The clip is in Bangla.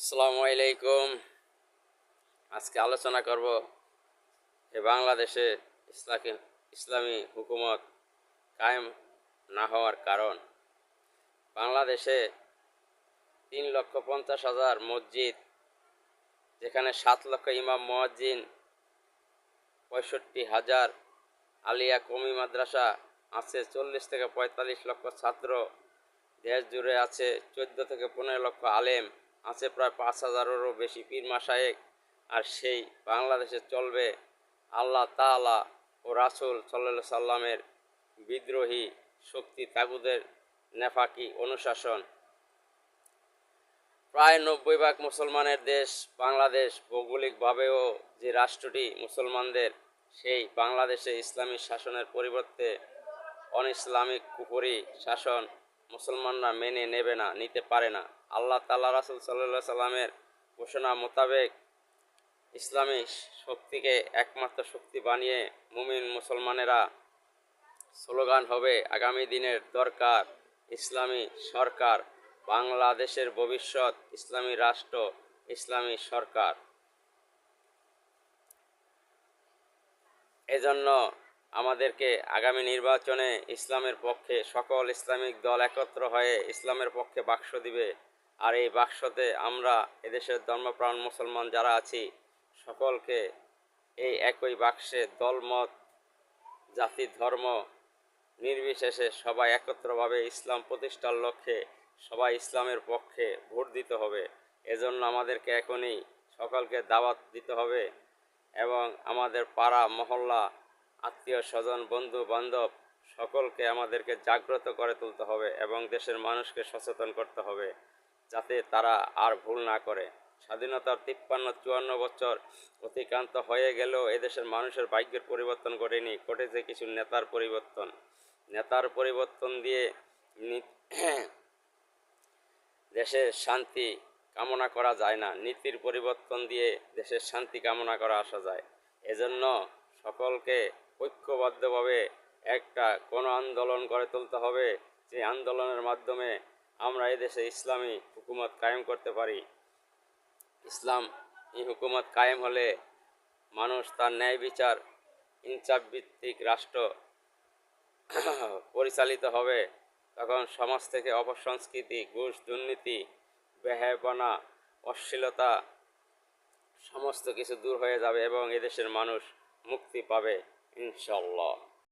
আসসালামু আলাইকুম। আজকে আলোচনা করব বাংলাদেশে ইসলামী হুকুমত কায়েম না হওয়ার কারণ। বাংলাদেশে 3,50,000 মসজিদ, যেখানে 7 লক্ষ ইমাম মুয়াজ্জিন, 65,000 আলিয়া কওমি মাদ্রাসা আছে, 40 থেকে 45 লক্ষ ছাত্র, দেশ জুড়ে আছে 14 থেকে 15 লক্ষ আলেম, আছে প্রায় 5,000-এরও বেশি পীর মাশায়েখ। আর সেই বাংলাদেশে চলবে আল্লাহ তাআলা ও রাসূল সাল্লাল্লাহু সাল্লামের বিদ্রোহী শক্তি তাগুদের নেফাকি অনুশাসন। প্রায় 90 ভাগ মুসলমানের দেশ বাংলাদেশ। ভৌগোলিকভাবেও যে রাষ্ট্রটি মুসলমানদের, সেই বাংলাদেশে ইসলামী শাসনের পরিবর্তে অনইসলামিক কুফরি শাসন মুসলমানরা মেনে নেবে না, নিতে পারে না। আল্লাহ তাআলা রাসূল সাল্লাল্লাহু সাল্লামের ঘোষণা মোতাবেক ইসলামী শক্তিকে একমাত্র শক্তি বানিয়ে মুমিন মুসলমানেরা স্লোগান হবে আগামী দিনের দরকার ইসলামী সরকার, বাংলাদেশের ভবিষ্যৎ ইসলামী রাষ্ট্র, ইসলামী সরকার। এজন্য আমাদেরকে আগামী নির্বাচনে ইসলামের পক্ষে সকল ইসলামিক দল একত্র হয়ে ইসলামের পক্ষে বাক্স দিবে। আর এই বাক্সতে আমরা এদেশের ধর্মপ্রাণ মুসলমান যারা আছি সকলকে এই একই বাক্সে দলমত, জাতি, ধর্ম নির্বিশেষে সবাই একত্রভাবে ইসলাম প্রতিষ্ঠার লক্ষ্যে সবাই ইসলামের পক্ষে ভোট দিতে হবে। এজন্য আমাদেরকে এখনই সকলকে দাওয়াত দিতে হবে এবং আমাদের পাড়া মহল্লা, আত্মীয় স্বজন, বন্ধু বান্ধব সকলকে আমাদেরকে জাগ্রত করে তুলতে হবে এবং দেশের মানুষকে সচেতন করতে হবে যাতে তারা আর ভুল না করে। স্বাধীনতার 53-54 বছর অতিক্রান্ত হয়ে গেলেও এদেশের মানুষের ভাগ্যের পরিবর্তন ঘটেনি, ঘটেছে কিছু নেতার পরিবর্তন। নেতার পরিবর্তন দিয়ে দেশের শান্তি কামনা করা যায় না, নীতির পরিবর্তন দিয়ে দেশের শান্তি কামনা করা আসা যায়। এজন্য সকলকে ঐক্যবদ্ধভাবে একটা গণ আন্দোলন গড়ে তুলতে হবে, যে আন্দোলনের মাধ্যমে আমরা এদেশে ইসলামী হুকুমত কায়েম করতে পারি। ইসলাম এই হুকুমত কায়েম হলে মানুষ তার ন্যায় বিচার, ইনসাফ ভিত্তিক রাষ্ট্র পরিচালিত হবে। তখন সমাজ থেকে অপসংস্কৃতি, ঘুষ, দুর্নীতি, বেহায়াপনা, অশ্লীলতা সমস্ত কিছু দূর হয়ে যাবে এবং এদেশের মানুষ মুক্তি পাবে ইনশাআল্লাহ।